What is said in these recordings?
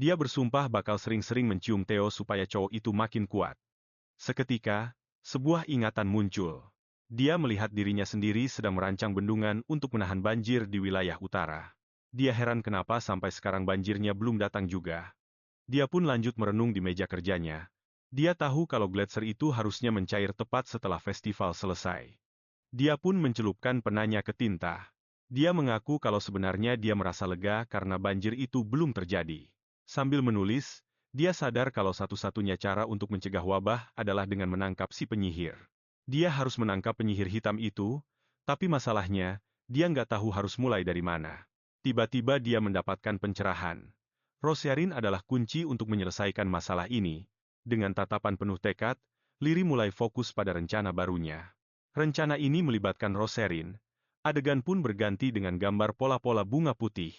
Dia bersumpah bakal sering-sering mencium Theo supaya cowok itu makin kuat. Seketika, sebuah ingatan muncul. Dia melihat dirinya sendiri sedang merancang bendungan untuk menahan banjir di wilayah utara. Dia heran kenapa sampai sekarang banjirnya belum datang juga. Dia pun lanjut merenung di meja kerjanya. Dia tahu kalau gletser itu harusnya mencair tepat setelah festival selesai. Dia pun mencelupkan penanya ke tinta. Dia mengaku kalau sebenarnya dia merasa lega karena banjir itu belum terjadi. Sambil menulis, dia sadar kalau satu-satunya cara untuk mencegah wabah adalah dengan menangkap si penyihir. Dia harus menangkap penyihir hitam itu, tapi masalahnya, dia nggak tahu harus mulai dari mana. Tiba-tiba dia mendapatkan pencerahan. Rosarin adalah kunci untuk menyelesaikan masalah ini. Dengan tatapan penuh tekad, Liri mulai fokus pada rencana barunya. Rencana ini melibatkan Rosarin. Adegan pun berganti dengan gambar pola-pola bunga putih.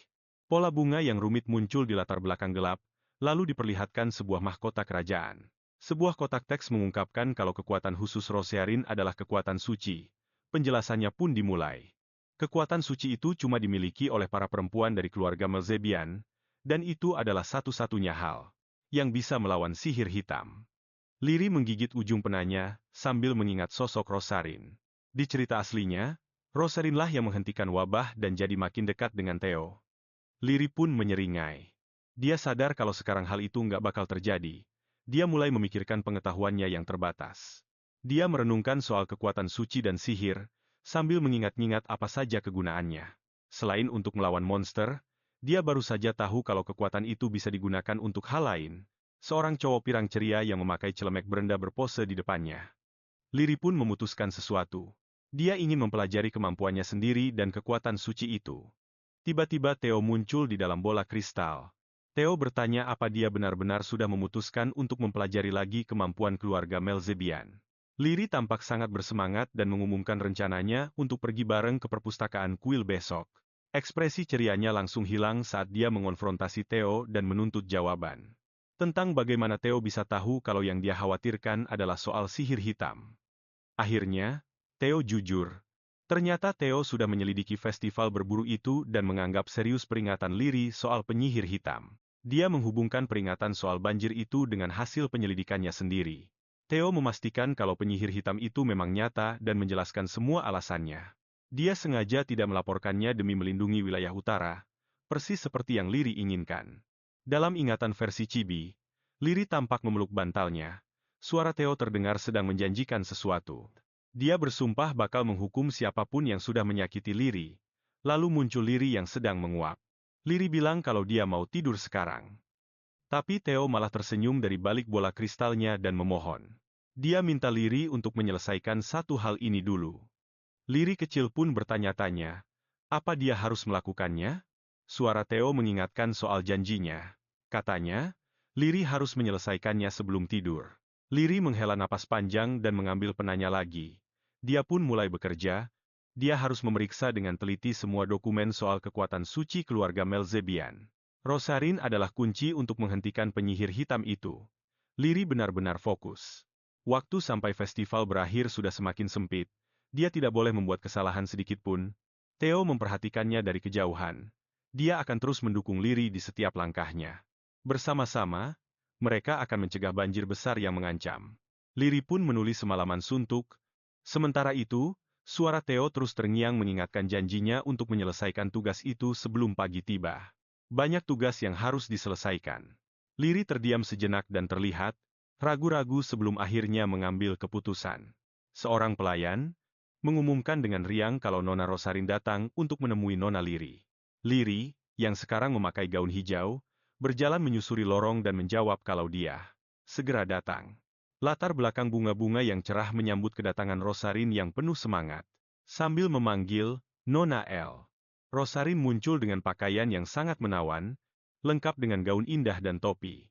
Pola bunga yang rumit muncul di latar belakang gelap, lalu diperlihatkan sebuah mahkota kerajaan. Sebuah kotak teks mengungkapkan kalau kekuatan khusus Rosarin adalah kekuatan suci. Penjelasannya pun dimulai. Kekuatan suci itu cuma dimiliki oleh para perempuan dari keluarga Melzebian, dan itu adalah satu-satunya hal yang bisa melawan sihir hitam. Liri menggigit ujung penanya, sambil mengingat sosok Rosarin. Di cerita aslinya, Rosarinlah yang menghentikan wabah dan jadi makin dekat dengan Theo. Liri pun menyeringai. Dia sadar kalau sekarang hal itu nggak bakal terjadi. Dia mulai memikirkan pengetahuannya yang terbatas. Dia merenungkan soal kekuatan suci dan sihir, sambil mengingat-ingat apa saja kegunaannya. Selain untuk melawan monster, dia baru saja tahu kalau kekuatan itu bisa digunakan untuk hal lain. Seorang cowok pirang ceria yang memakai celemek berenda berpose di depannya. Liri pun memutuskan sesuatu. Dia ingin mempelajari kemampuannya sendiri dan kekuatan suci itu. Tiba-tiba Theo muncul di dalam bola kristal. Theo bertanya apa dia benar-benar sudah memutuskan untuk mempelajari lagi kemampuan keluarga Melzebian. Liri tampak sangat bersemangat dan mengumumkan rencananya untuk pergi bareng ke perpustakaan kuil besok. Ekspresi cerianya langsung hilang saat dia mengonfrontasi Theo dan menuntut jawaban. Tentang bagaimana Theo bisa tahu kalau yang dia khawatirkan adalah soal sihir hitam. Akhirnya, Theo jujur. Ternyata Theo sudah menyelidiki festival berburu itu dan menganggap serius peringatan Liri soal penyihir hitam. Dia menghubungkan peringatan soal banjir itu dengan hasil penyelidikannya sendiri. Theo memastikan kalau penyihir hitam itu memang nyata dan menjelaskan semua alasannya. Dia sengaja tidak melaporkannya demi melindungi wilayah utara, persis seperti yang Liri inginkan. Dalam ingatan versi Chibi, Liri tampak memeluk bantalnya. Suara Theo terdengar sedang menjanjikan sesuatu. Dia bersumpah bakal menghukum siapapun yang sudah menyakiti Liri. Lalu muncul Liri yang sedang menguap. Liri bilang kalau dia mau tidur sekarang. Tapi Theo malah tersenyum dari balik bola kristalnya dan memohon. Dia minta Liri untuk menyelesaikan satu hal ini dulu. Liri kecil pun bertanya-tanya, apa dia harus melakukannya? Suara Theo mengingatkan soal janjinya. Katanya, Liri harus menyelesaikannya sebelum tidur. Liri menghela napas panjang dan mengambil penanya lagi. Dia pun mulai bekerja. Dia harus memeriksa dengan teliti semua dokumen soal kekuatan suci keluarga Melzebian. Rosarin adalah kunci untuk menghentikan penyihir hitam itu. Liri benar-benar fokus. Waktu sampai festival berakhir sudah semakin sempit. Dia tidak boleh membuat kesalahan sedikit pun. Theo memperhatikannya dari kejauhan. Dia akan terus mendukung Liri di setiap langkahnya. Bersama-sama, mereka akan mencegah banjir besar yang mengancam. Liri pun menulis semalaman suntuk. Sementara itu, suara Theo terus terngiang mengingatkan janjinya untuk menyelesaikan tugas itu sebelum pagi tiba. Banyak tugas yang harus diselesaikan. Liri terdiam sejenak dan terlihat ragu-ragu sebelum akhirnya mengambil keputusan. Seorang pelayan mengumumkan dengan riang kalau Nona Rosarin datang untuk menemui Nona Liri. Liri, yang sekarang memakai gaun hijau, berjalan menyusuri lorong dan menjawab kalau dia segera datang. Latar belakang bunga-bunga yang cerah menyambut kedatangan Rosarin yang penuh semangat. Sambil memanggil, Nona L. Rosarin muncul dengan pakaian yang sangat menawan, lengkap dengan gaun indah dan topi.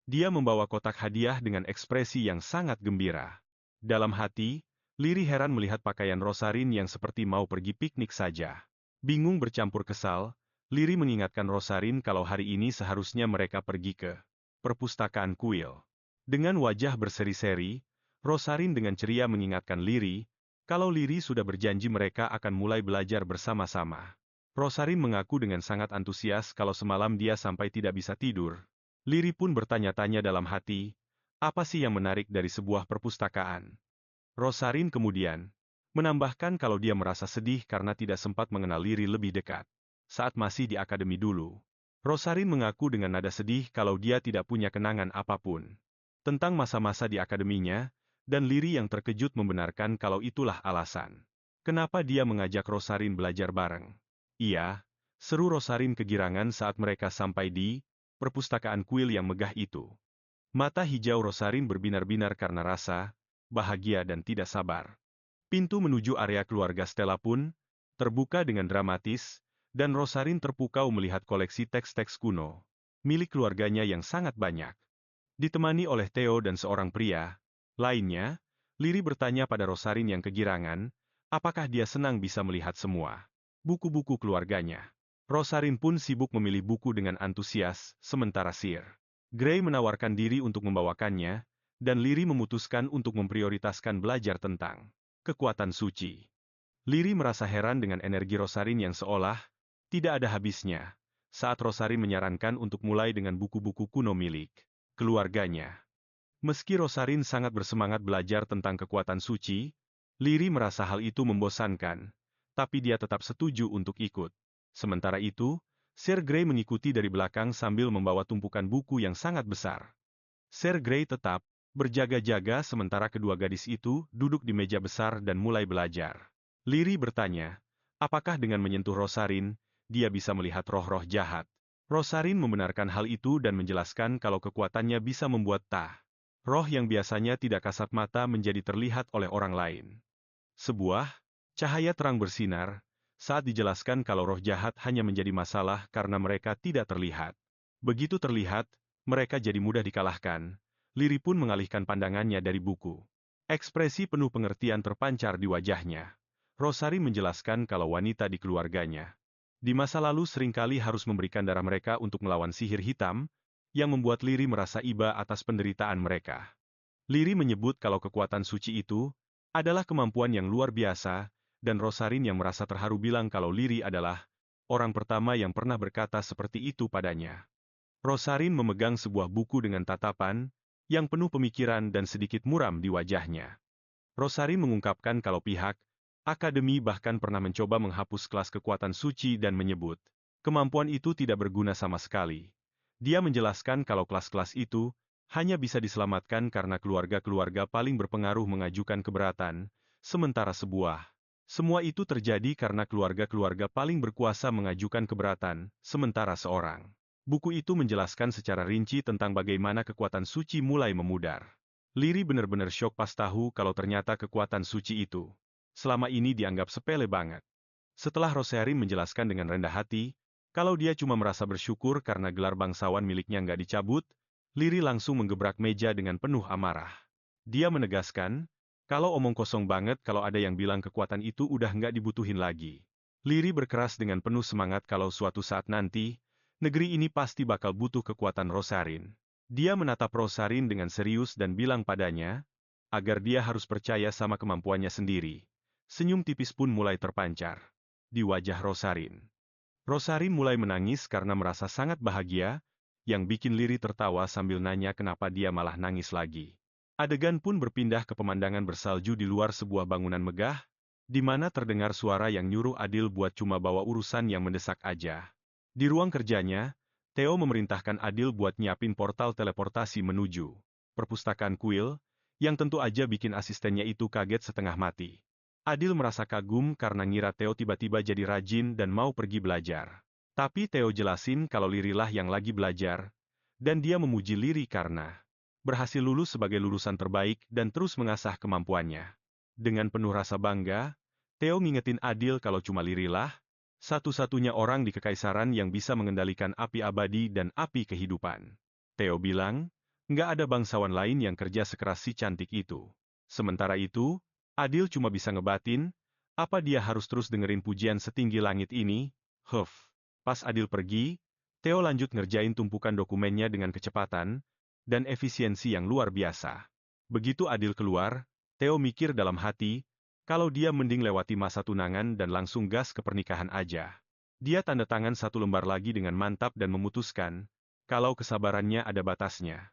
Dia membawa kotak hadiah dengan ekspresi yang sangat gembira. Dalam hati, Liri heran melihat pakaian Rosarin yang seperti mau pergi piknik saja. Bingung bercampur kesal, Liri mengingatkan Rosarin kalau hari ini seharusnya mereka pergi ke perpustakaan kuil. Dengan wajah berseri-seri, Rosarin dengan ceria mengingatkan Liri, kalau Liri sudah berjanji mereka akan mulai belajar bersama-sama. Rosarin mengaku dengan sangat antusias kalau semalam dia sampai tidak bisa tidur. Liri pun bertanya-tanya dalam hati, apa sih yang menarik dari sebuah perpustakaan? Rosarin kemudian menambahkan kalau dia merasa sedih karena tidak sempat mengenal Liri lebih dekat. Saat masih di akademi dulu, Rosarin mengaku dengan nada sedih kalau dia tidak punya kenangan apapun tentang masa-masa di akademinya, dan Liri yang terkejut membenarkan kalau itulah alasan kenapa dia mengajak Rosarin belajar bareng. Iya, seru Rosarin kegirangan saat mereka sampai di perpustakaan kuil yang megah itu. Mata hijau Rosarin berbinar-binar karena rasa bahagia dan tidak sabar. Pintu menuju area keluarga Stella pun terbuka dengan dramatis, dan Rosarin terpukau melihat koleksi teks-teks kuno milik keluarganya yang sangat banyak. Ditemani oleh Theo dan seorang pria lainnya, Liri bertanya pada Rosarin yang kegirangan, apakah dia senang bisa melihat semua buku-buku keluarganya. Rosarin pun sibuk memilih buku dengan antusias, sementara Sir Grey menawarkan diri untuk membawakannya, dan Liri memutuskan untuk memprioritaskan belajar tentang kekuatan suci. Liri merasa heran dengan energi Rosarin yang seolah tidak ada habisnya, saat Rosarin menyarankan untuk mulai dengan buku-buku kuno milik keluarganya. Meski Rosarin sangat bersemangat belajar tentang kekuatan suci, Liri merasa hal itu membosankan, tapi dia tetap setuju untuk ikut. Sementara itu, Sir Grey mengikuti dari belakang sambil membawa tumpukan buku yang sangat besar. Sir Grey tetap berjaga-jaga sementara kedua gadis itu duduk di meja besar dan mulai belajar. Liri bertanya, apakah dengan menyentuh Rosarin, dia bisa melihat roh-roh jahat? Rosarin membenarkan hal itu dan menjelaskan kalau kekuatannya bisa membuat roh yang biasanya tidak kasat mata menjadi terlihat oleh orang lain. Sebuah cahaya terang bersinar saat dijelaskan kalau roh jahat hanya menjadi masalah karena mereka tidak terlihat. Begitu terlihat, mereka jadi mudah dikalahkan. Liri pun mengalihkan pandangannya dari buku. Ekspresi penuh pengertian terpancar di wajahnya. Rosarin menjelaskan kalau wanita di keluarganya di masa lalu seringkali harus memberikan darah mereka untuk melawan sihir hitam, yang membuat Liri merasa iba atas penderitaan mereka. Liri menyebut kalau kekuatan suci itu adalah kemampuan yang luar biasa, dan Rosarin yang merasa terharu bilang kalau Liri adalah orang pertama yang pernah berkata seperti itu padanya. Rosarin memegang sebuah buku dengan tatapan yang penuh pemikiran dan sedikit muram di wajahnya. Rosarin mengungkapkan kalau pihak akademi bahkan pernah mencoba menghapus kelas kekuatan suci dan menyebut kemampuan itu tidak berguna sama sekali. Dia menjelaskan kalau kelas-kelas itu hanya bisa diselamatkan karena keluarga-keluarga paling berpengaruh mengajukan keberatan, sementara semua itu terjadi karena keluarga-keluarga paling berkuasa mengajukan keberatan, sementara seorang. Buku itu menjelaskan secara rinci tentang bagaimana kekuatan suci mulai memudar. Liri benar-benar syok pas tahu kalau ternyata kekuatan suci itu selama ini dianggap sepele banget. Setelah Rosarin menjelaskan dengan rendah hati, kalau dia cuma merasa bersyukur karena gelar bangsawan miliknya nggak dicabut, Liri langsung menggebrak meja dengan penuh amarah. Dia menegaskan, kalau omong kosong banget kalau ada yang bilang kekuatan itu udah nggak dibutuhin lagi. Liri berkeras dengan penuh semangat kalau suatu saat nanti, negeri ini pasti bakal butuh kekuatan Rosarin. Dia menatap Rosarin dengan serius dan bilang padanya, agar dia harus percaya sama kemampuannya sendiri. Senyum tipis pun mulai terpancar di wajah Rosarin. Rosarin mulai menangis karena merasa sangat bahagia, yang bikin Liri tertawa sambil nanya kenapa dia malah nangis lagi. Adegan pun berpindah ke pemandangan bersalju di luar sebuah bangunan megah, di mana terdengar suara yang nyuruh Adil buat cuma bawa urusan yang mendesak aja. Di ruang kerjanya, Theo memerintahkan Adil buat nyiapin portal teleportasi menuju perpustakaan kuil, yang tentu aja bikin asistennya itu kaget setengah mati. Adil merasa kagum karena ngira Theo tiba-tiba jadi rajin dan mau pergi belajar. Tapi Theo jelasin kalau Lirilah yang lagi belajar, dan dia memuji Liri karena berhasil lulus sebagai lulusan terbaik dan terus mengasah kemampuannya. Dengan penuh rasa bangga, Theo ngingetin Adil kalau cuma Lirilah satu-satunya orang di kekaisaran yang bisa mengendalikan api abadi dan api kehidupan. Theo bilang, nggak ada bangsawan lain yang kerja sekeras si cantik itu. Sementara itu, Adil cuma bisa ngebatin, apa dia harus terus dengerin pujian setinggi langit ini? Pas Adil pergi, Theo lanjut ngerjain tumpukan dokumennya dengan kecepatan dan efisiensi yang luar biasa. Begitu Adil keluar, Theo mikir dalam hati, kalau dia mending lewati masa tunangan dan langsung gas ke pernikahan aja. Dia tanda tangan satu lembar lagi dengan mantap dan memutuskan, kalau kesabarannya ada batasnya.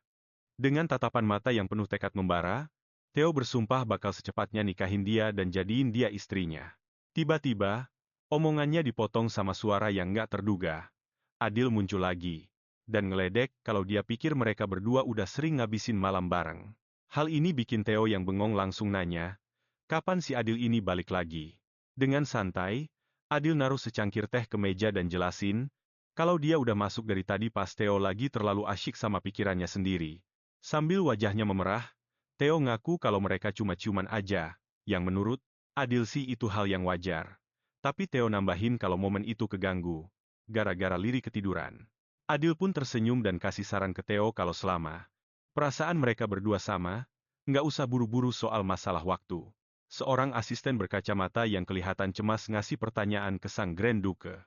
Dengan tatapan mata yang penuh tekad membara, Theo bersumpah bakal secepatnya nikahin dia dan jadiin dia istrinya. Tiba-tiba, omongannya dipotong sama suara yang nggak terduga. Adil muncul lagi, dan ngeledek kalau dia pikir mereka berdua udah sering ngabisin malam bareng. Hal ini bikin Theo yang bengong langsung nanya, kapan si Adil ini balik lagi? Dengan santai, Adil naruh secangkir teh ke meja dan jelasin, kalau dia udah masuk dari tadi pas Theo lagi terlalu asyik sama pikirannya sendiri. Sambil wajahnya memerah, Theo ngaku kalau mereka cuma ciuman aja, yang menurut Adil sih itu hal yang wajar. Tapi Theo nambahin kalau momen itu keganggu, gara-gara Liri ketiduran. Adil pun tersenyum dan kasih saran ke Theo kalau selama perasaan mereka berdua sama, nggak usah buru-buru soal masalah waktu. Seorang asisten berkacamata yang kelihatan cemas ngasih pertanyaan ke sang Grand Duke.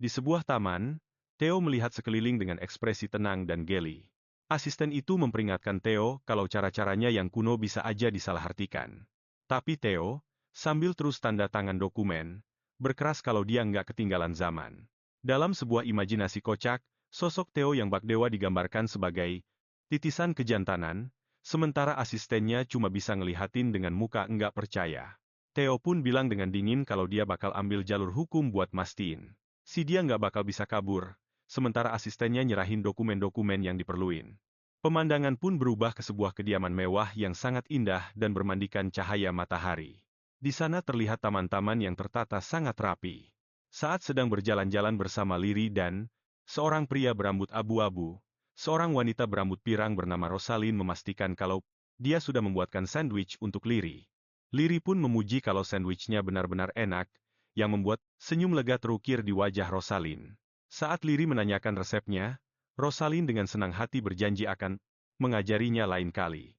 Di sebuah taman, Theo melihat sekeliling dengan ekspresi tenang dan geli. Asisten itu memperingatkan Theo kalau cara-caranya yang kuno bisa aja disalahartikan. Tapi Theo, sambil terus tanda tangan dokumen, berkeras kalau dia nggak ketinggalan zaman. Dalam sebuah imajinasi kocak, sosok Theo yang bak dewa digambarkan sebagai titisan kejantanan, sementara asistennya cuma bisa ngelihatin dengan muka nggak percaya. Theo pun bilang dengan dingin kalau dia bakal ambil jalur hukum buat mastiin. Si dia nggak bakal bisa kabur, sementara asistennya nyerahin dokumen-dokumen yang diperluin. Pemandangan pun berubah ke sebuah kediaman mewah yang sangat indah dan bermandikan cahaya matahari. Di sana terlihat taman-taman yang tertata sangat rapi. Saat sedang berjalan-jalan bersama Liri dan seorang pria berambut abu-abu, seorang wanita berambut pirang bernama Rosalind memastikan kalau dia sudah membuatkan sandwich untuk Liri. Liri pun memuji kalau sandwichnya benar-benar enak, yang membuat senyum lega terukir di wajah Rosalind. Saat Liri menanyakan resepnya, Rosalind dengan senang hati berjanji akan mengajarinya lain kali.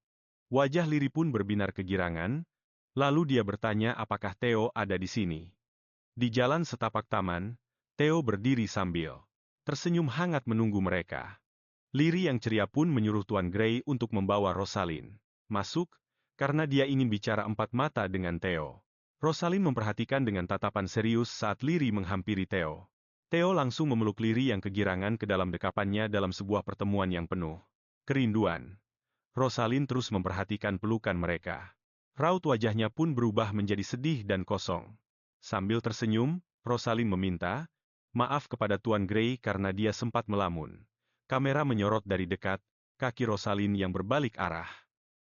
Wajah Liri pun berbinar kegirangan, lalu dia bertanya apakah Theo ada di sini. Di jalan setapak taman, Theo berdiri sambil tersenyum hangat menunggu mereka. Liri yang ceria pun menyuruh Tuan Gray untuk membawa Rosalind masuk, karena dia ingin bicara empat mata dengan Theo. Rosalind memperhatikan dengan tatapan serius saat Liri menghampiri Theo. Theo langsung memeluk Liri yang kegirangan ke dalam dekapannya dalam sebuah pertemuan yang penuh kerinduan. Rosalind terus memperhatikan pelukan mereka. Raut wajahnya pun berubah menjadi sedih dan kosong. Sambil tersenyum, Rosalind meminta maaf kepada Tuan Gray karena dia sempat melamun. Kamera menyorot dari dekat, kaki Rosalind yang berbalik arah.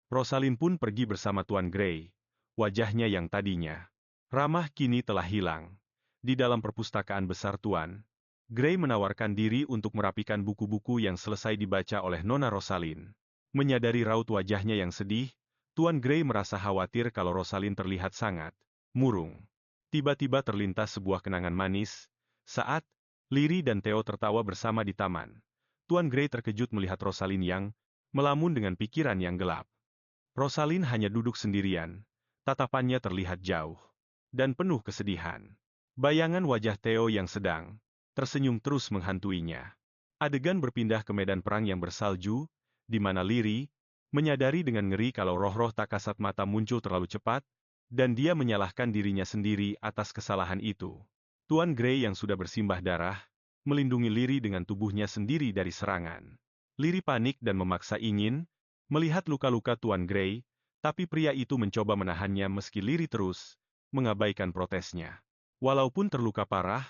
Rosalind pun pergi bersama Tuan Gray. Wajahnya yang tadinya ramah kini telah hilang. Di dalam perpustakaan besar Tuan Gray menawarkan diri untuk merapikan buku-buku yang selesai dibaca oleh Nona Rosalind. Menyadari raut wajahnya yang sedih, Tuan Gray merasa khawatir kalau Rosalind terlihat sangat murung. Tiba-tiba terlintas sebuah kenangan manis, saat Liri dan Theo tertawa bersama di taman. Tuan Gray terkejut melihat Rosalind yang melamun dengan pikiran yang gelap. Rosalind hanya duduk sendirian, tatapannya terlihat jauh dan penuh kesedihan. Bayangan wajah Theo yang sedang tersenyum terus menghantuinya. Adegan berpindah ke medan perang yang bersalju, di mana Liri menyadari dengan ngeri kalau roh-roh tak kasat mata muncul terlalu cepat, dan dia menyalahkan dirinya sendiri atas kesalahan itu. Tuan Gray yang sudah bersimbah darah, melindungi Liri dengan tubuhnya sendiri dari serangan. Liri panik dan memaksa ingin melihat luka-luka Tuan Gray, tapi pria itu mencoba menahannya meski Liri terus mengabaikan protesnya. Walaupun terluka parah,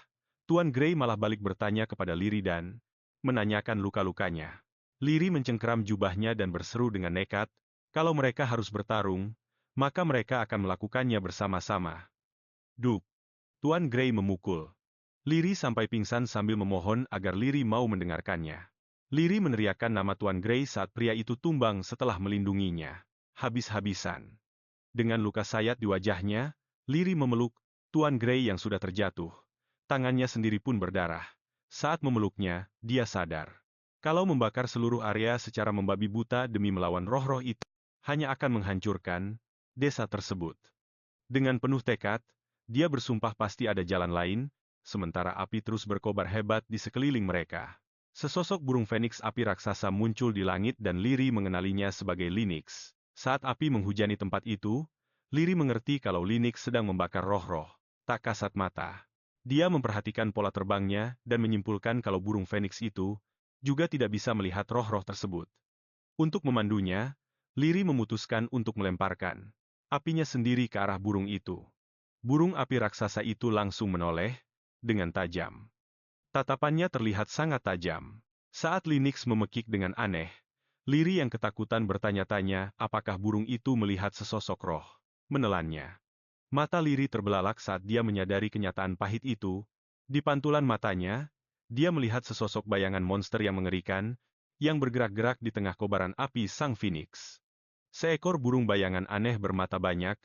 Tuan Gray malah balik bertanya kepada Liri dan menanyakan luka-lukanya. Liri mencengkeram jubahnya dan berseru dengan nekat, kalau mereka harus bertarung, maka mereka akan melakukannya bersama-sama. Duk! Tuan Gray memukul Liri sampai pingsan sambil memohon agar Liri mau mendengarkannya. Liri meneriakkan nama Tuan Gray saat pria itu tumbang setelah melindunginya. Habis-habisan. Dengan luka sayat di wajahnya, Liri memeluk Tuan Gray yang sudah terjatuh. Tangannya sendiri pun berdarah. Saat memeluknya, dia sadar kalau membakar seluruh area secara membabi buta demi melawan roh-roh itu, hanya akan menghancurkan desa tersebut. Dengan penuh tekad, dia bersumpah pasti ada jalan lain, sementara api terus berkobar hebat di sekeliling mereka. Sesosok burung feniks api raksasa muncul di langit dan Liri mengenalinya sebagai Lynx. Saat api menghujani tempat itu, Liri mengerti kalau Lynx sedang membakar roh-roh tak kasat mata. Dia memperhatikan pola terbangnya dan menyimpulkan kalau burung feniks itu juga tidak bisa melihat roh-roh tersebut. Untuk memandunya, Liri memutuskan untuk melemparkan apinya sendiri ke arah burung itu. Burung api raksasa itu langsung menoleh dengan tajam. Tatapannya terlihat sangat tajam. Saat Linux memekik dengan aneh, Liri yang ketakutan bertanya-tanya apakah burung itu melihat sesosok roh menelannya. Mata Liri terbelalak saat dia menyadari kenyataan pahit itu. Di pantulan matanya, dia melihat sesosok bayangan monster yang mengerikan, yang bergerak-gerak di tengah kobaran api Sang Phoenix. Seekor burung bayangan aneh bermata banyak,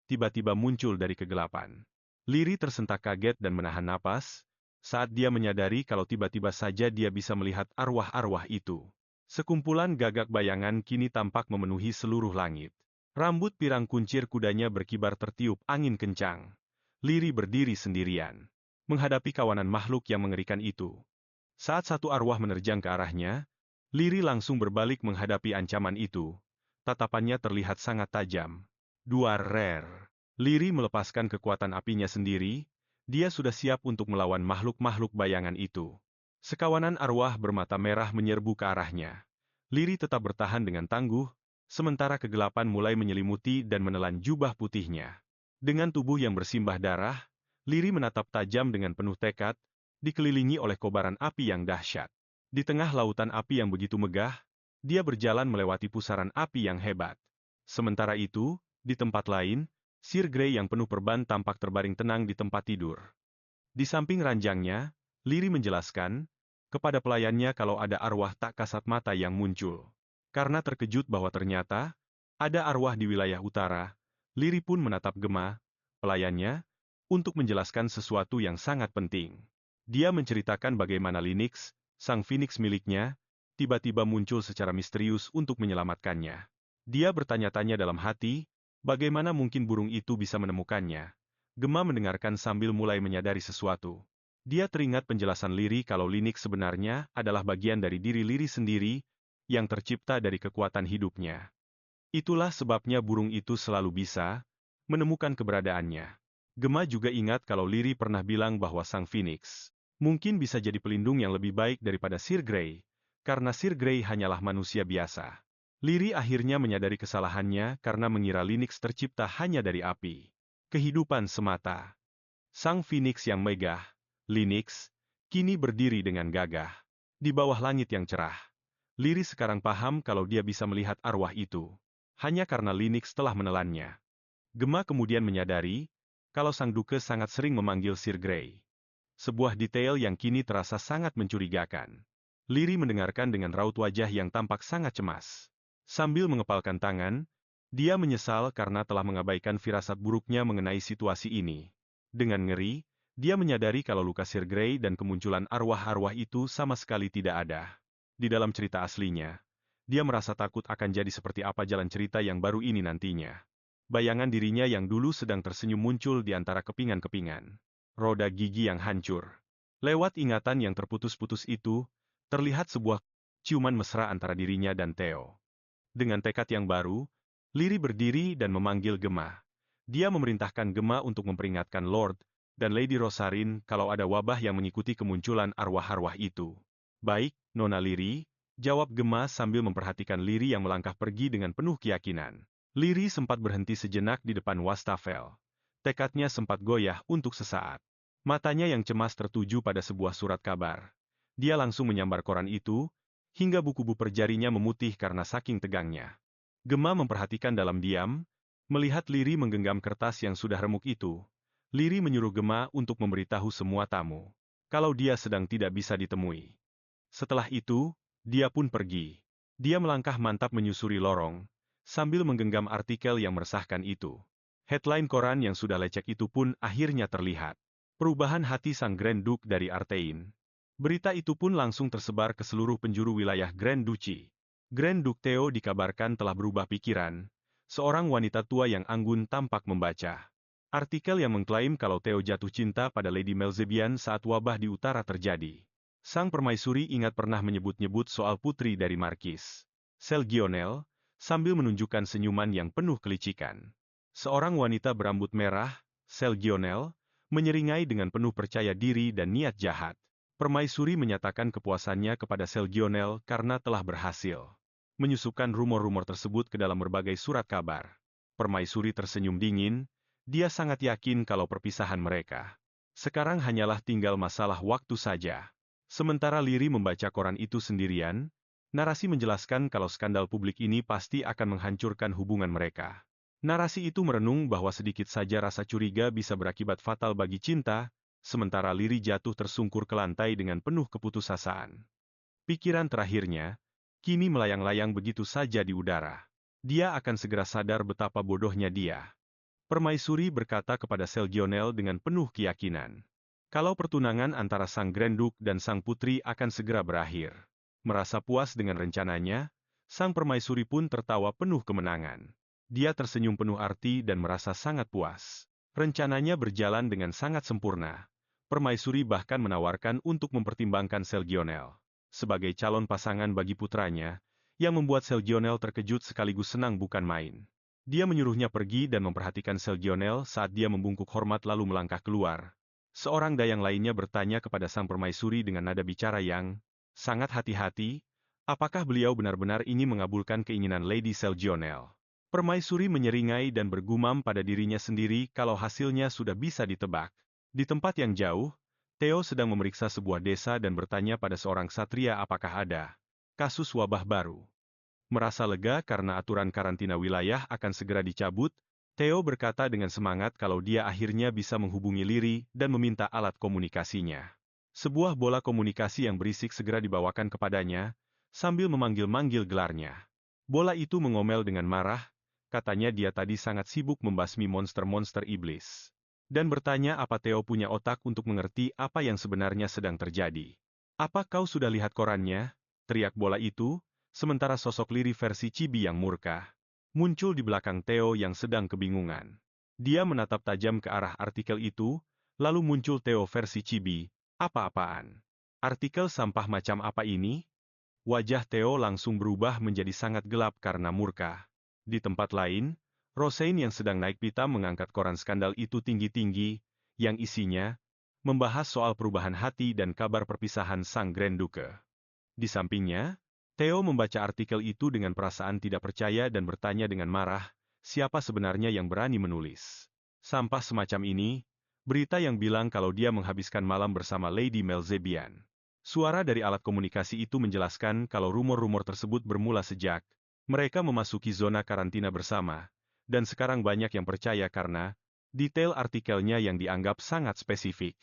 tiba-tiba muncul dari kegelapan. Liri tersentak kaget dan menahan napas, saat dia menyadari kalau tiba-tiba saja dia bisa melihat arwah-arwah itu. Sekumpulan gagak bayangan kini tampak memenuhi seluruh langit. Rambut pirang kuncir kudanya berkibar tertiup angin kencang. Liri berdiri sendirian, menghadapi kawanan makhluk yang mengerikan itu. Saat satu arwah menerjang ke arahnya, Liri langsung berbalik menghadapi ancaman itu. Tatapannya terlihat sangat tajam. Dua rare. Liri melepaskan kekuatan apinya sendiri, dia sudah siap untuk melawan makhluk-makhluk bayangan itu. Sekawanan arwah bermata merah menyerbu ke arahnya. Liri tetap bertahan dengan tangguh, sementara kegelapan mulai menyelimuti dan menelan jubah putihnya. Dengan tubuh yang bersimbah darah, Liri menatap tajam dengan penuh tekad, dikelilingi oleh kobaran api yang dahsyat. Di tengah lautan api yang begitu megah, dia berjalan melewati pusaran api yang hebat. Sementara itu, di tempat lain, Sir Grey yang penuh perban tampak terbaring tenang di tempat tidur. Di samping ranjangnya, Liri menjelaskan kepada pelayannya kalau ada arwah tak kasat mata yang muncul. Karena terkejut bahwa ternyata ada arwah di wilayah utara, Liri pun menatap Gema, pelayannya, untuk menjelaskan sesuatu yang sangat penting. Dia menceritakan bagaimana Linux, sang Phoenix miliknya, tiba-tiba muncul secara misterius untuk menyelamatkannya. Dia bertanya-tanya dalam hati, bagaimana mungkin burung itu bisa menemukannya. Gema mendengarkan sambil mulai menyadari sesuatu. Dia teringat penjelasan Liri kalau Linux sebenarnya adalah bagian dari diri Liri sendiri, yang tercipta dari kekuatan hidupnya. Itulah sebabnya burung itu selalu bisa menemukan keberadaannya. Gema juga ingat kalau Liri pernah bilang bahwa sang Phoenix mungkin bisa jadi pelindung yang lebih baik daripada Sir Grey, karena Sir Grey hanyalah manusia biasa. Liri akhirnya menyadari kesalahannya karena mengira Linux tercipta hanya dari api. Kehidupan semata. Sang Phoenix yang megah, Linux, kini berdiri dengan gagah di bawah langit yang cerah. Liri sekarang paham kalau dia bisa melihat arwah itu hanya karena Linux telah menelannya. Gema kemudian menyadari kalau sang duke sangat sering memanggil Sir Grey. Sebuah detail yang kini terasa sangat mencurigakan. Liri mendengarkan dengan raut wajah yang tampak sangat cemas. Sambil mengepalkan tangan, dia menyesal karena telah mengabaikan firasat buruknya mengenai situasi ini. Dengan ngeri, dia menyadari kalau luka Sir Grey dan kemunculan arwah-arwah itu sama sekali tidak ada. Di dalam cerita aslinya, dia merasa takut akan jadi seperti apa jalan cerita yang baru ini nantinya. Bayangan dirinya yang dulu sedang tersenyum muncul di antara kepingan-kepingan. Roda gigi yang hancur. Lewat ingatan yang terputus-putus itu, terlihat sebuah ciuman mesra antara dirinya dan Theo. Dengan tekad yang baru, Liri berdiri dan memanggil Gema. Dia memerintahkan Gema untuk memperingatkan Lord dan Lady Rosarin kalau ada wabah yang mengikuti kemunculan arwah-arwah itu. Baik, Nona Liri, jawab Gema sambil memperhatikan Liri yang melangkah pergi dengan penuh keyakinan. Liri sempat berhenti sejenak di depan wastafel. Tekadnya sempat goyah untuk sesaat. Matanya yang cemas tertuju pada sebuah surat kabar. Dia langsung menyambar koran itu, hingga buku-buku jarinya memutih karena saking tegangnya. Gema memperhatikan dalam diam, melihat Liri menggenggam kertas yang sudah remuk itu. Liri menyuruh Gema untuk memberitahu semua tamu kalau dia sedang tidak bisa ditemui. Setelah itu, dia pun pergi. Dia melangkah mantap menyusuri lorong, sambil menggenggam artikel yang meresahkan itu. Headline koran yang sudah lecek itu pun akhirnya terlihat. Perubahan hati sang Grand Duke dari Artein. Berita itu pun langsung tersebar ke seluruh penjuru wilayah Grand Duchy. Grand Duke Theo dikabarkan telah berubah pikiran. Seorang wanita tua yang anggun tampak membaca artikel yang mengklaim kalau Theo jatuh cinta pada Lady Melzebian saat wabah di utara terjadi. Sang permaisuri ingat pernah menyebut-nyebut soal putri dari Markis Selgionel, sambil menunjukkan senyuman yang penuh kelicikan. Seorang wanita berambut merah, Selgionel, menyeringai dengan penuh percaya diri dan niat jahat. Permaisuri menyatakan kepuasannya kepada Selgionel karena telah berhasil menyusupkan rumor-rumor tersebut ke dalam berbagai surat kabar. Permaisuri tersenyum dingin, dia sangat yakin kalau perpisahan mereka sekarang hanyalah tinggal masalah waktu saja. Sementara Liri membaca koran itu sendirian, narasi menjelaskan kalau skandal publik ini pasti akan menghancurkan hubungan mereka. Narasi itu merenung bahwa sedikit saja rasa curiga bisa berakibat fatal bagi cinta, sementara Liri jatuh tersungkur ke lantai dengan penuh keputusasaan. Pikiran terakhirnya, kini melayang-layang begitu saja di udara. Dia akan segera sadar betapa bodohnya dia. Permaisuri berkata kepada Selgionel dengan penuh keyakinan. Kalau pertunangan antara sang Grand Duke dan sang putri akan segera berakhir. Merasa puas dengan rencananya, sang permaisuri pun tertawa penuh kemenangan. Dia tersenyum penuh arti dan merasa sangat puas. Rencananya berjalan dengan sangat sempurna. Permaisuri bahkan menawarkan untuk mempertimbangkan Selgionel sebagai calon pasangan bagi putranya, yang membuat Selgionel terkejut sekaligus senang bukan main. Dia menyuruhnya pergi dan memperhatikan Selgionel saat dia membungkuk hormat lalu melangkah keluar. Seorang dayang lainnya bertanya kepada sang permaisuri dengan nada bicara yang sangat hati-hati, apakah beliau benar-benar ingin mengabulkan keinginan Lady Selgionel. Permaisuri menyeringai dan bergumam pada dirinya sendiri kalau hasilnya sudah bisa ditebak. Di tempat yang jauh, Theo sedang memeriksa sebuah desa dan bertanya pada seorang ksatria apakah ada kasus wabah baru. Merasa lega karena aturan karantina wilayah akan segera dicabut, Theo berkata dengan semangat kalau dia akhirnya bisa menghubungi Liri dan meminta alat komunikasinya. Sebuah bola komunikasi yang berisik segera dibawakan kepadanya, sambil memanggil-manggil gelarnya. Bola itu mengomel dengan marah, katanya dia tadi sangat sibuk membasmi monster-monster iblis. Dan bertanya apa Theo punya otak untuk mengerti apa yang sebenarnya sedang terjadi. Apa kau sudah lihat korannya? Teriak bola itu, sementara sosok Liri versi Chibi yang murka muncul di belakang Theo yang sedang kebingungan. Dia menatap tajam ke arah artikel itu, lalu muncul Theo versi Chibi, apa-apaan? Artikel sampah macam apa ini? Wajah Theo langsung berubah menjadi sangat gelap karena murka. Di tempat lain, Rosein yang sedang naik pitam mengangkat koran skandal itu tinggi-tinggi, yang isinya membahas soal perubahan hati dan kabar perpisahan sang Grand Duke. Di sampingnya, Theo membaca artikel itu dengan perasaan tidak percaya dan bertanya dengan marah, siapa sebenarnya yang berani menulis sampah semacam ini, berita yang bilang kalau dia menghabiskan malam bersama Lady Melzebian. Suara dari alat komunikasi itu menjelaskan kalau rumor-rumor tersebut bermula sejak mereka memasuki zona karantina bersama, dan sekarang banyak yang percaya karena detail artikelnya yang dianggap sangat spesifik.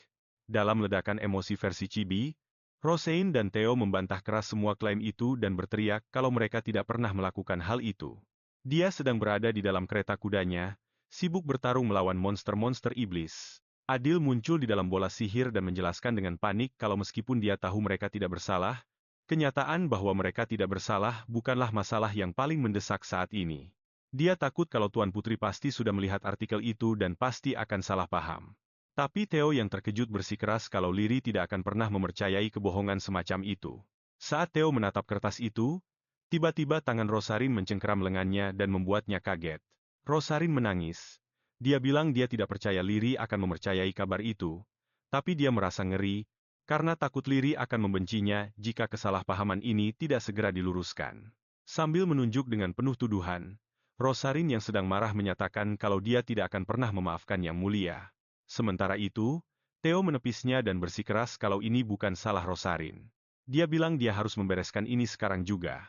Dalam ledakan emosi versi Chibi, Rosein dan Theo membantah keras semua klaim itu dan berteriak kalau mereka tidak pernah melakukan hal itu. Dia sedang berada di dalam kereta kudanya, sibuk bertarung melawan monster-monster iblis. Adil muncul di dalam bola sihir dan menjelaskan dengan panik kalau meskipun dia tahu mereka tidak bersalah, kenyataan bahwa mereka tidak bersalah bukanlah masalah yang paling mendesak saat ini. Dia takut kalau Tuan Putri pasti sudah melihat artikel itu dan pasti akan salah paham. Tapi Theo yang terkejut bersikeras kalau Liri tidak akan pernah mempercayai kebohongan semacam itu. Saat Theo menatap kertas itu, tiba-tiba tangan Rosarin mencengkeram lengannya dan membuatnya kaget. Rosarin menangis. Dia bilang dia tidak percaya Liri akan mempercayai kabar itu, tapi dia merasa ngeri, karena takut Liri akan membencinya jika kesalahpahaman ini tidak segera diluruskan. Sambil menunjuk dengan penuh tuduhan, Rosarin yang sedang marah menyatakan kalau dia tidak akan pernah memaafkan Yang Mulia. Sementara itu, Theo menepisnya dan bersikeras kalau ini bukan salah Rosarin. Dia bilang dia harus membereskan ini sekarang juga.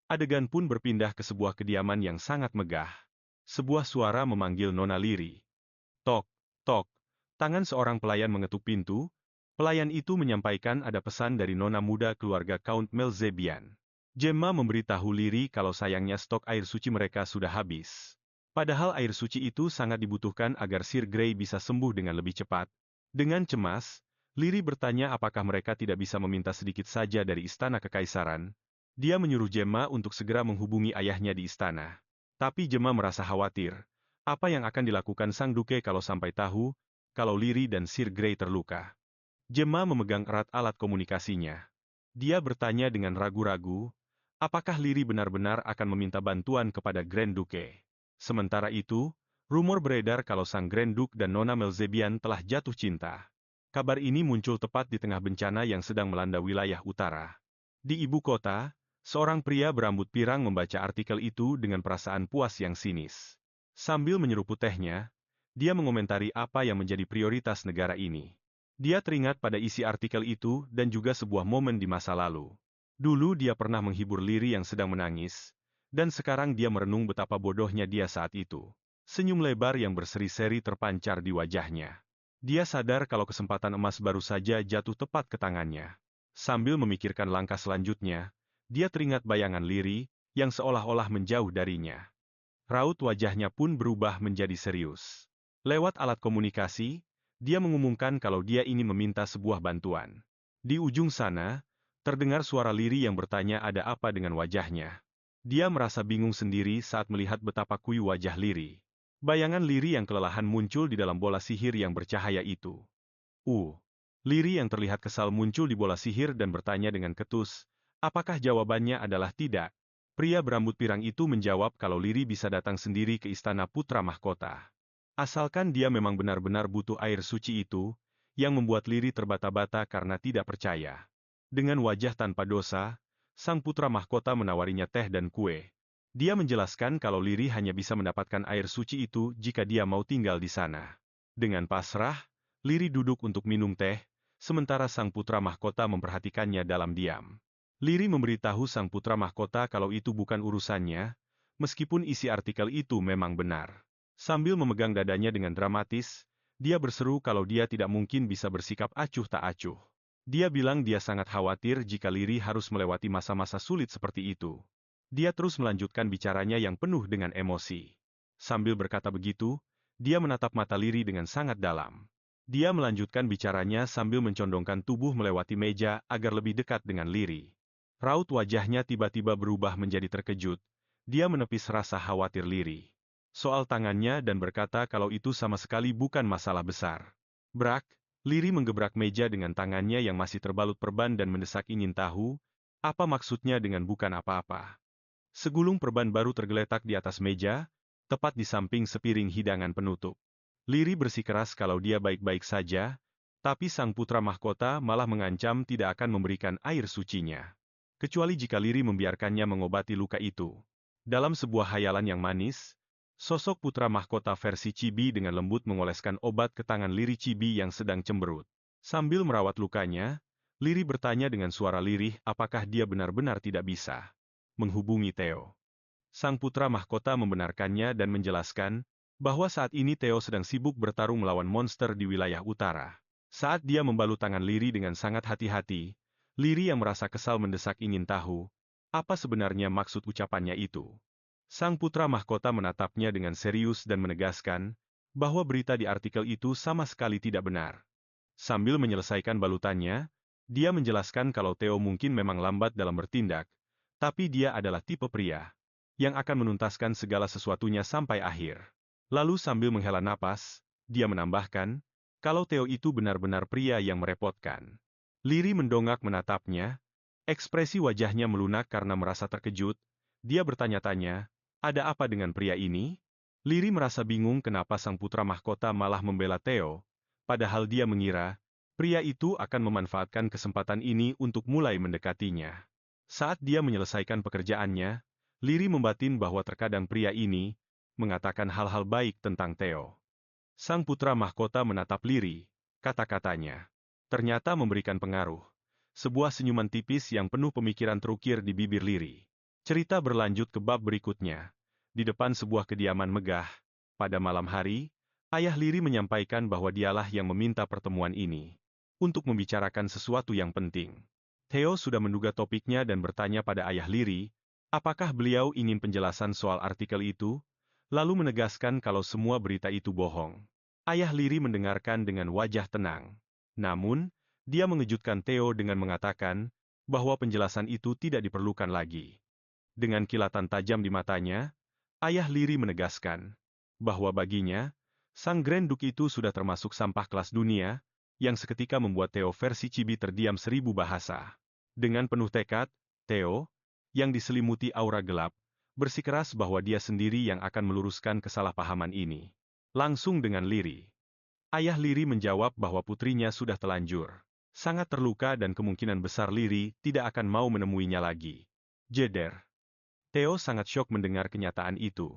Adegan pun berpindah ke sebuah kediaman yang sangat megah. Sebuah suara memanggil Nona Liri. Tok, tok. Tangan seorang pelayan mengetuk pintu. Pelayan itu menyampaikan ada pesan dari Nona muda keluarga Count Melzebian. Gemma memberitahu Liri kalau sayangnya stok air suci mereka sudah habis. Padahal air suci itu sangat dibutuhkan agar Sir Grey bisa sembuh dengan lebih cepat. Dengan cemas, Liri bertanya apakah mereka tidak bisa meminta sedikit saja dari istana kekaisaran. Dia menyuruh Gemma untuk segera menghubungi ayahnya di istana. Tapi Gemma merasa khawatir. Apa yang akan dilakukan sang duke kalau sampai tahu kalau Liri dan Sir Grey terluka? Gemma memegang erat alat komunikasinya. Dia bertanya dengan ragu-ragu, apakah Liri benar-benar akan meminta bantuan kepada Grand Duke? Sementara itu, rumor beredar kalau sang Grand Duke dan Nona Melzebian telah jatuh cinta. Kabar ini muncul tepat di tengah bencana yang sedang melanda wilayah utara. Di ibu kota, seorang pria berambut pirang membaca artikel itu dengan perasaan puas yang sinis. Sambil menyeruput tehnya, dia mengomentari apa yang menjadi prioritas negara ini. Dia teringat pada isi artikel itu dan juga sebuah momen di masa lalu. Dulu dia pernah menghibur Liri yang sedang menangis, dan sekarang dia merenung betapa bodohnya dia saat itu. Senyum lebar yang berseri-seri terpancar di wajahnya. Dia sadar kalau kesempatan emas baru saja jatuh tepat ke tangannya. Sambil memikirkan langkah selanjutnya, dia teringat bayangan Liri, yang seolah-olah menjauh darinya. Raut wajahnya pun berubah menjadi serius. Lewat alat komunikasi, dia mengumumkan kalau dia ingin meminta sebuah bantuan. Di ujung sana, terdengar suara Liri yang bertanya ada apa dengan wajahnya. Dia merasa bingung sendiri saat melihat betapa kuyu wajah Liri. Bayangan Liri yang kelelahan muncul di dalam bola sihir yang bercahaya itu. Liri yang terlihat kesal muncul di bola sihir dan bertanya dengan ketus, apakah jawabannya adalah tidak? Pria berambut pirang itu menjawab kalau Liri bisa datang sendiri ke istana putra mahkota. Asalkan dia memang benar-benar butuh air suci itu, yang membuat Liri terbata-bata karena tidak percaya. Dengan wajah tanpa dosa, sang putra mahkota menawarinya teh dan kue. Dia menjelaskan kalau Liri hanya bisa mendapatkan air suci itu jika dia mau tinggal di sana. Dengan pasrah, Liri duduk untuk minum teh, sementara sang putra mahkota memperhatikannya dalam diam. Liri memberitahu sang putra mahkota kalau itu bukan urusannya, meskipun isi artikel itu memang benar. Sambil memegang dadanya dengan dramatis, dia berseru kalau dia tidak mungkin bisa bersikap acuh tak acuh. Dia bilang dia sangat khawatir jika Liri harus melewati masa-masa sulit seperti itu. Dia terus melanjutkan bicaranya yang penuh dengan emosi. Sambil berkata begitu, dia menatap mata Liri dengan sangat dalam. Dia melanjutkan bicaranya sambil mencondongkan tubuh melewati meja agar lebih dekat dengan Liri. Raut wajahnya tiba-tiba berubah menjadi terkejut. Dia menepis rasa khawatir Liri soal tangannya dan berkata kalau itu sama sekali bukan masalah besar. Brak, Liri menggebrak meja dengan tangannya yang masih terbalut perban dan mendesak ingin tahu, apa maksudnya dengan bukan apa-apa. Segulung perban baru tergeletak di atas meja, tepat di samping sepiring hidangan penutup. Liri bersikeras kalau dia baik-baik saja, tapi sang putra mahkota malah mengancam tidak akan memberikan air sucinya. Kecuali jika Liri membiarkannya mengobati luka itu. Dalam sebuah hayalan yang manis, sosok putra mahkota versi Chibi dengan lembut mengoleskan obat ke tangan Liri Chibi yang sedang cemberut. Sambil merawat lukanya, Liri bertanya dengan suara lirih apakah dia benar-benar tidak bisa menghubungi Theo. Sang putra mahkota membenarkannya dan menjelaskan bahwa saat ini Theo sedang sibuk bertarung melawan monster di wilayah utara. Saat dia membalut tangan Liri dengan sangat hati-hati, Liri yang merasa kesal mendesak ingin tahu, apa sebenarnya maksud ucapannya itu. Sang putra mahkota menatapnya dengan serius dan menegaskan bahwa berita di artikel itu sama sekali tidak benar. Sambil menyelesaikan balutannya, dia menjelaskan kalau Theo mungkin memang lambat dalam bertindak, tapi dia adalah tipe pria yang akan menuntaskan segala sesuatunya sampai akhir. Lalu sambil menghela napas, dia menambahkan, kalau Theo itu benar-benar pria yang merepotkan. Liri mendongak menatapnya, ekspresi wajahnya melunak karena merasa terkejut, dia bertanya-tanya, ada apa dengan pria ini? Liri merasa bingung kenapa sang putra mahkota malah membela Theo, padahal dia mengira, pria itu akan memanfaatkan kesempatan ini untuk mulai mendekatinya. Saat dia menyelesaikan pekerjaannya, Liri membatin bahwa terkadang pria ini mengatakan hal-hal baik tentang Theo. Sang putra mahkota menatap Liri, kata-katanya ternyata memberikan pengaruh. Sebuah senyuman tipis yang penuh pemikiran terukir di bibir Liri. Cerita berlanjut ke bab berikutnya. Di depan sebuah kediaman megah, pada malam hari, ayah Liri menyampaikan bahwa dialah yang meminta pertemuan ini untuk membicarakan sesuatu yang penting. Theo sudah menduga topiknya dan bertanya pada ayah Liri, apakah beliau ingin penjelasan soal artikel itu, lalu menegaskan kalau semua berita itu bohong. Ayah Liri mendengarkan dengan wajah tenang. Namun, dia mengejutkan Theo dengan mengatakan bahwa penjelasan itu tidak diperlukan lagi. Dengan kilatan tajam di matanya, ayah Liri menegaskan bahwa baginya, sang Grand Duke itu sudah termasuk sampah kelas dunia, yang seketika membuat Theo versi Chibi terdiam 1000 bahasa. Dengan penuh tekad, Theo, yang diselimuti aura gelap, bersikeras bahwa dia sendiri yang akan meluruskan kesalahpahaman ini. Langsung dengan Liri. Ayah Liri menjawab bahwa putrinya sudah telanjur. Sangat terluka dan kemungkinan besar Liri tidak akan mau menemuinya lagi. Jeder. Theo sangat syok mendengar kenyataan itu.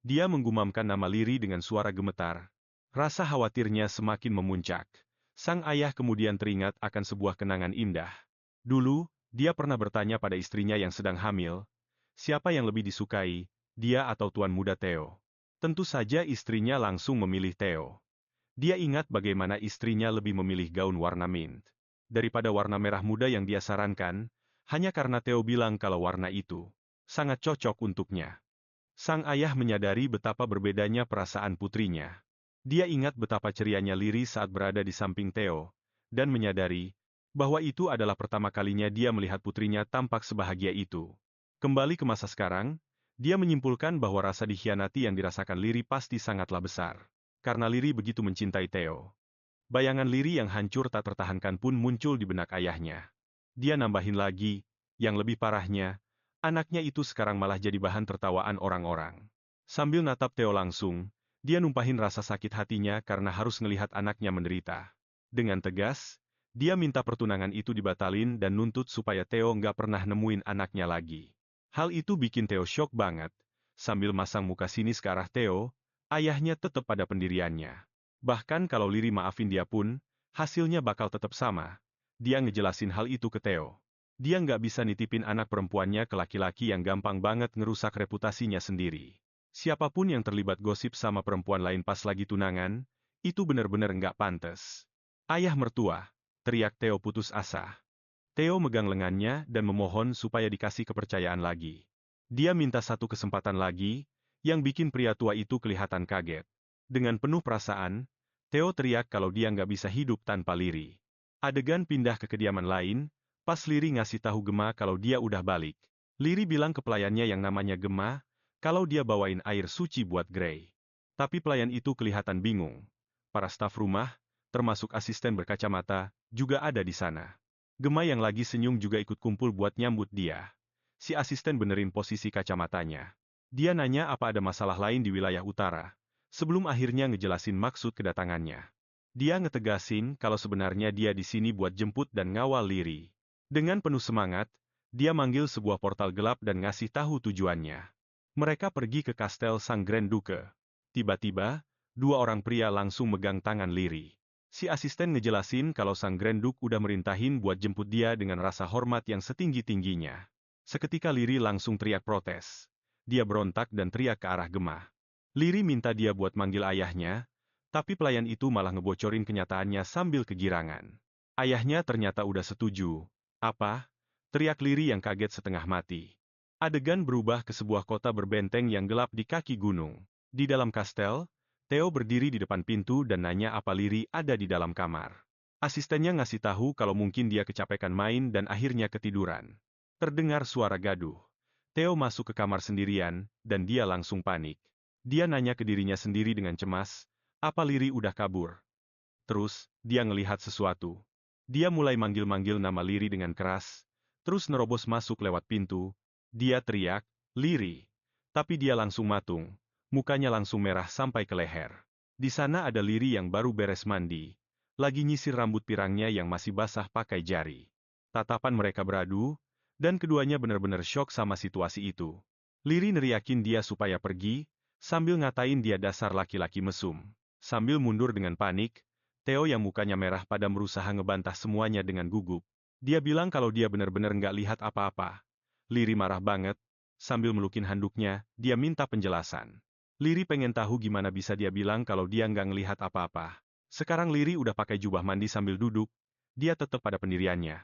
Dia menggumamkan nama Liri dengan suara gemetar. Rasa khawatirnya semakin memuncak. Sang ayah kemudian teringat akan sebuah kenangan indah. Dulu, dia pernah bertanya pada istrinya yang sedang hamil, siapa yang lebih disukai, dia atau tuan muda Theo? Tentu saja istrinya langsung memilih Theo. Dia ingat bagaimana istrinya lebih memilih gaun warna mint daripada warna merah muda yang dia sarankan, hanya karena Theo bilang kalau warna itu sangat cocok untuknya. Sang ayah menyadari betapa berbedanya perasaan putrinya. Dia ingat betapa cerianya Liri saat berada di samping Theo, dan menyadari bahwa itu adalah pertama kalinya dia melihat putrinya tampak sebahagia itu. Kembali ke masa sekarang, dia menyimpulkan bahwa rasa dikhianati yang dirasakan Liri pasti sangatlah besar. Karena Liri begitu mencintai Theo. Bayangan Liri yang hancur tak tertahankan pun muncul di benak ayahnya. Dia nambahin lagi, yang lebih parahnya, anaknya itu sekarang malah jadi bahan tertawaan orang-orang. Sambil natap Theo langsung, dia numpahin rasa sakit hatinya karena harus ngelihat anaknya menderita. Dengan tegas, dia minta pertunangan itu dibatalin dan nuntut supaya Theo nggak pernah nemuin anaknya lagi. Hal itu bikin Theo syok banget. Sambil masang muka sinis ke arah Theo, ayahnya tetap pada pendiriannya. Bahkan kalau Liri maafin dia pun, hasilnya bakal tetap sama. Dia ngejelasin hal itu ke Theo. Dia nggak bisa nitipin anak perempuannya ke laki-laki yang gampang banget ngerusak reputasinya sendiri. Siapapun yang terlibat gosip sama perempuan lain pas lagi tunangan, itu bener-bener nggak pantas. Ayah mertua, teriak Theo putus asa. Theo megang lengannya dan memohon supaya dikasih kepercayaan lagi. Dia minta satu kesempatan lagi, yang bikin pria tua itu kelihatan kaget. Dengan penuh perasaan, Theo teriak kalau dia nggak bisa hidup tanpa Liri. Adegan pindah ke kediaman lain, pas Liri ngasih tahu Gema kalau dia udah balik. Liri bilang ke pelayannya yang namanya Gema, kalau dia bawain air suci buat Grey. Tapi pelayan itu kelihatan bingung. Para staf rumah, termasuk asisten berkacamata, juga ada di sana. Gema yang lagi senyum juga ikut kumpul buat nyambut dia. Si asisten benerin posisi kacamatanya. Dia nanya apa ada masalah lain di wilayah utara, sebelum akhirnya ngejelasin maksud kedatangannya. Dia ngetegasin kalau sebenarnya dia di sini buat jemput dan ngawal Liri. Dengan penuh semangat, dia manggil sebuah portal gelap dan ngasih tahu tujuannya. Mereka pergi ke kastel Sang Grand Duke. Tiba-tiba, dua orang pria langsung megang tangan Liri. Si asisten ngejelasin kalau Sang Grand Duke udah merintahin buat jemput dia dengan rasa hormat yang setinggi-tingginya. Seketika Liri langsung teriak protes. Dia berontak dan teriak ke arah Gema. Liri minta dia buat manggil ayahnya, tapi pelayan itu malah ngebocorin kenyataannya sambil kegirangan. Ayahnya ternyata udah setuju. Apa? Teriak Liri yang kaget setengah mati. Adegan berubah ke sebuah kota berbenteng yang gelap di kaki gunung. Di dalam kastel, Theo berdiri di depan pintu dan nanya apa Liri ada di dalam kamar. Asistennya ngasih tahu kalau mungkin dia kecapekan main dan akhirnya ketiduran. Terdengar suara gaduh. Theo masuk ke kamar sendirian, dan dia langsung panik. Dia nanya ke dirinya sendiri dengan cemas, apa Liri udah kabur? Terus, dia ngelihat sesuatu. Dia mulai manggil-manggil nama Liri dengan keras, terus nerobos masuk lewat pintu. Dia teriak, Liri. Tapi dia langsung matung. Mukanya langsung merah sampai ke leher. Di sana ada Liri yang baru beres mandi. Lagi nyisir rambut pirangnya yang masih basah pakai jari. Tatapan mereka beradu, dan keduanya benar-benar syok sama situasi itu. Liri neriakin dia supaya pergi, sambil ngatain dia dasar laki-laki mesum. Sambil mundur dengan panik, Theo yang mukanya merah pada berusaha ngebantah semuanya dengan gugup. Dia bilang kalau dia benar-benar nggak lihat apa-apa. Liri marah banget, sambil melukin handuknya, dia minta penjelasan. Liri pengen tahu gimana bisa dia bilang kalau dia nggak ngelihat apa-apa. Sekarang Liri udah pakai jubah mandi sambil duduk, dia tetap pada pendiriannya.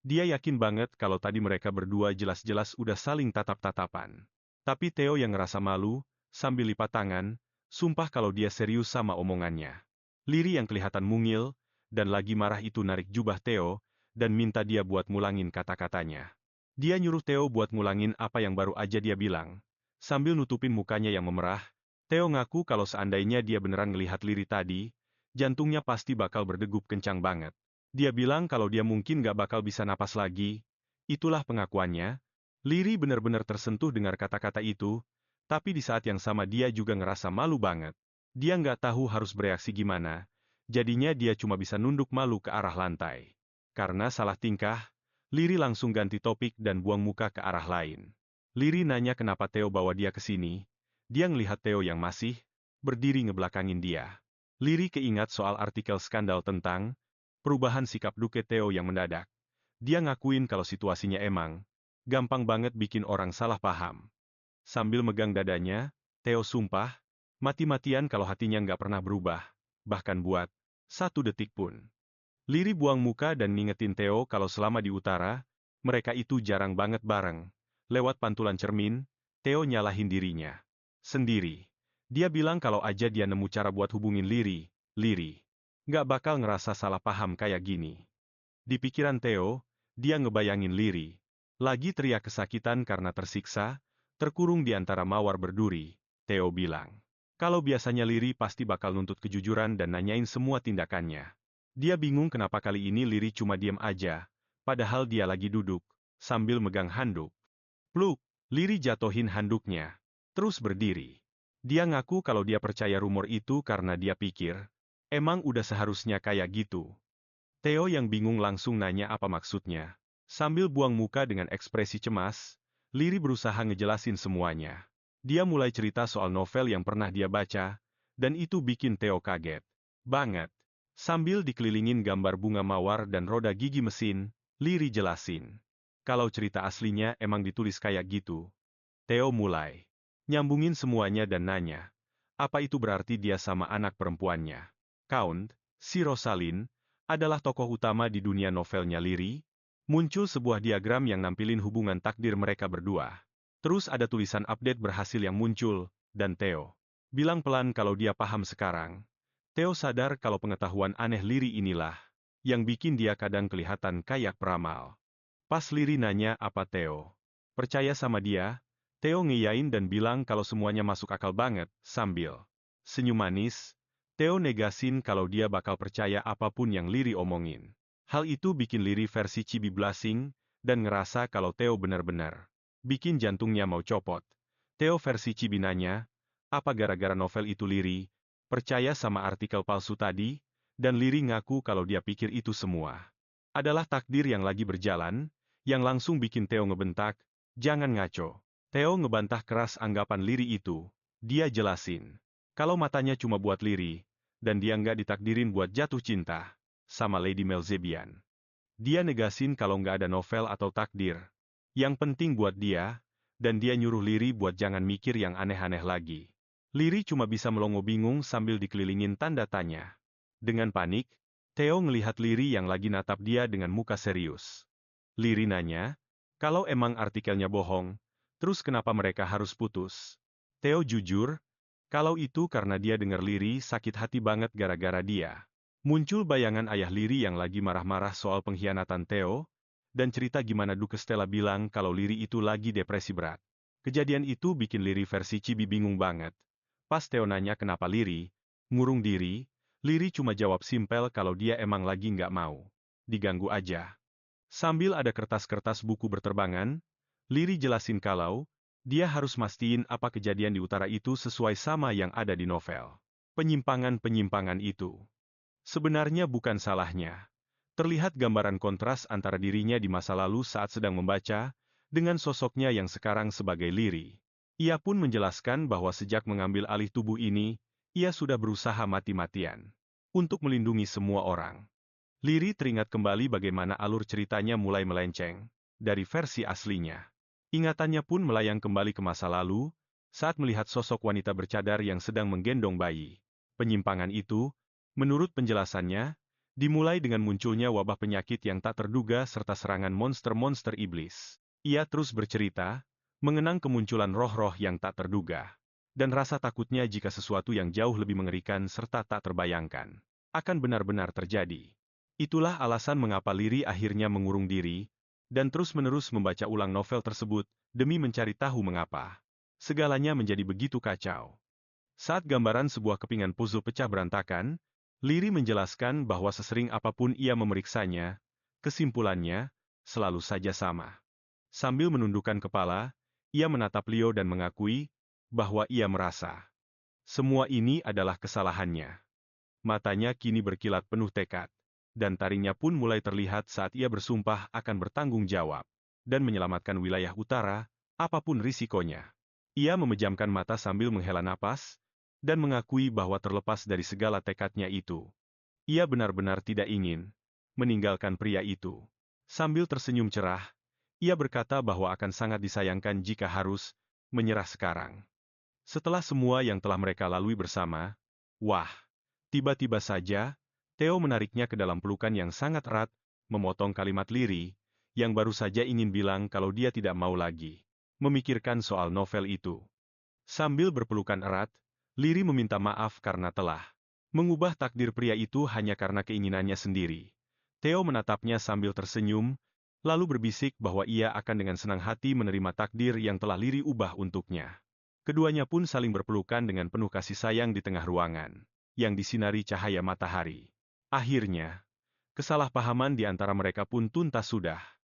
Dia yakin banget kalau tadi mereka berdua jelas-jelas udah saling tatap-tatapan. Tapi Theo yang ngerasa malu, sambil lipat tangan, sumpah kalau dia serius sama omongannya. Liri yang kelihatan mungil, dan lagi marah itu narik jubah Theo, dan minta dia buat ngulangin kata-katanya. Dia nyuruh Theo buat ngulangin apa yang baru aja dia bilang. Sambil nutupin mukanya yang memerah, Theo ngaku kalau seandainya dia beneran ngelihat Liri tadi, jantungnya pasti bakal berdegup kencang banget. Dia bilang kalau dia mungkin gak bakal bisa napas lagi. Itulah pengakuannya. Liri benar-benar tersentuh dengar kata-kata itu, tapi di saat yang sama dia juga ngerasa malu banget. Dia nggak tahu harus bereaksi gimana. Jadinya dia cuma bisa nunduk malu ke arah lantai. Karena salah tingkah, Liri langsung ganti topik dan buang muka ke arah lain. Liri nanya kenapa Theo bawa dia ke sini. Dia ngelihat Theo yang masih berdiri ngebelakangin dia. Liri keingat soal artikel skandal tentang perubahan sikap Duke Theo yang mendadak. Dia ngakuin kalau situasinya emang gampang banget bikin orang salah paham. Sambil megang dadanya, Theo sumpah, mati-matian kalau hatinya nggak pernah berubah, bahkan buat 1 detik pun. Liri buang muka dan ngingetin Theo kalau selama di utara, mereka itu jarang banget bareng. Lewat pantulan cermin, Theo nyalahin dirinya sendiri. Dia bilang kalau aja dia nemu cara buat hubungin Liri nggak bakal ngerasa salah paham kayak gini. Di pikiran Theo, dia ngebayangin Liri lagi teriak kesakitan karena tersiksa, terkurung di antara mawar berduri. Theo bilang, kalau biasanya Liri pasti bakal nuntut kejujuran dan nanyain semua tindakannya. Dia bingung kenapa kali ini Liri cuma diam aja, padahal dia lagi duduk, sambil megang handuk. Pluk, Liri jatohin handuknya, terus berdiri. Dia ngaku kalau dia percaya rumor itu karena dia pikir, emang udah seharusnya kayak gitu. Theo yang bingung langsung nanya apa maksudnya. Sambil buang muka dengan ekspresi cemas, Liri berusaha ngejelasin semuanya. Dia mulai cerita soal novel yang pernah dia baca, dan itu bikin Theo kaget banget. Sambil dikelilingin gambar bunga mawar dan roda gigi mesin, Liri jelasin. Kalau cerita aslinya emang ditulis kayak gitu. Theo mulai nyambungin semuanya dan nanya, apa itu berarti dia sama anak perempuannya? Count, si Rosalind, adalah tokoh utama di dunia novelnya Liri. Muncul sebuah diagram yang nampilin hubungan takdir mereka berdua. Terus ada tulisan update berhasil yang muncul, dan Theo bilang pelan kalau dia paham sekarang. Theo sadar kalau pengetahuan aneh Liri inilah yang bikin dia kadang kelihatan kayak peramal. Pas Liri nanya apa Theo percaya sama dia, Theo ngiyain dan bilang kalau semuanya masuk akal banget, sambil senyum manis. Theo negasin kalau dia bakal percaya apapun yang Liri omongin. Hal itu bikin Liri versi Chibi blushing, dan ngerasa kalau Theo benar-benar bikin jantungnya mau copot. Theo versi Chibi nanya, apa gara-gara novel itu Liri percaya sama artikel palsu tadi, dan Liri ngaku kalau dia pikir itu semua adalah takdir yang lagi berjalan, yang langsung bikin Theo ngebentak, jangan ngaco. Theo ngebantah keras anggapan Liri itu. Dia jelasin, kalau matanya cuma buat Liri, dan dia nggak ditakdirin buat jatuh cinta sama Lady Melzebian. Dia negasin kalau nggak ada novel atau takdir. Yang penting buat dia, dan dia nyuruh Liri buat jangan mikir yang aneh-aneh lagi. Liri cuma bisa melongo bingung sambil dikelilingin tanda tanya. Dengan panik, Theo ngelihat Liri yang lagi natap dia dengan muka serius. Liri nanya, kalau emang artikelnya bohong, terus kenapa mereka harus putus? Theo jujur, kalau itu karena dia dengar Liri sakit hati banget gara-gara dia. Muncul bayangan ayah Liri yang lagi marah-marah soal pengkhianatan Theo, dan cerita gimana Duke Stella bilang kalau Liri itu lagi depresi berat. Kejadian itu bikin Liri versi Chibi bingung banget. Pas Theo nanya kenapa Liri ngurung diri, Liri cuma jawab simpel kalau dia emang lagi nggak mau diganggu aja. Sambil ada kertas-kertas buku berterbangan, Liri jelasin kalau dia harus mastiin apa kejadian di utara itu sesuai sama yang ada di novel. Penyimpangan-penyimpangan itu sebenarnya bukan salahnya. Terlihat gambaran kontras antara dirinya di masa lalu saat sedang membaca, dengan sosoknya yang sekarang sebagai Liri. Ia pun menjelaskan bahwa sejak mengambil alih tubuh ini, ia sudah berusaha mati-matian untuk melindungi semua orang. Liri teringat kembali bagaimana alur ceritanya mulai melenceng dari versi aslinya. Ingatannya pun melayang kembali ke masa lalu, saat melihat sosok wanita bercadar yang sedang menggendong bayi. Penyimpangan itu, menurut penjelasannya, dimulai dengan munculnya wabah penyakit yang tak terduga serta serangan monster-monster iblis. Ia terus bercerita, mengenang kemunculan roh-roh yang tak terduga, dan rasa takutnya jika sesuatu yang jauh lebih mengerikan serta tak terbayangkan akan benar-benar terjadi. Itulah alasan mengapa Liri akhirnya mengurung diri, dan terus-menerus membaca ulang novel tersebut, demi mencari tahu mengapa segalanya menjadi begitu kacau. Saat gambaran sebuah kepingan puzzle pecah berantakan, Liri menjelaskan bahwa sesering apapun ia memeriksanya, kesimpulannya selalu saja sama. Sambil menundukkan kepala, ia menatap Leo dan mengakui bahwa ia merasa semua ini adalah kesalahannya. Matanya kini berkilat penuh tekad, dan taringnya pun mulai terlihat saat ia bersumpah akan bertanggung jawab dan menyelamatkan wilayah utara, apapun risikonya. Ia memejamkan mata sambil menghela napas, dan mengakui bahwa terlepas dari segala tekadnya itu, ia benar-benar tidak ingin meninggalkan pria itu. Sambil tersenyum cerah, ia berkata bahwa akan sangat disayangkan jika harus menyerah sekarang. Setelah semua yang telah mereka lalui bersama, wah, tiba-tiba saja, Theo menariknya ke dalam pelukan yang sangat erat, memotong kalimat Liri, yang baru saja ingin bilang kalau dia tidak mau lagi memikirkan soal novel itu. Sambil berpelukan erat, Liri meminta maaf karena telah mengubah takdir pria itu hanya karena keinginannya sendiri. Theo menatapnya sambil tersenyum, lalu berbisik bahwa ia akan dengan senang hati menerima takdir yang telah Liri ubah untuknya. Keduanya pun saling berpelukan dengan penuh kasih sayang di tengah ruangan yang disinari cahaya matahari. Akhirnya, kesalahpahaman di antara mereka pun tuntas sudah.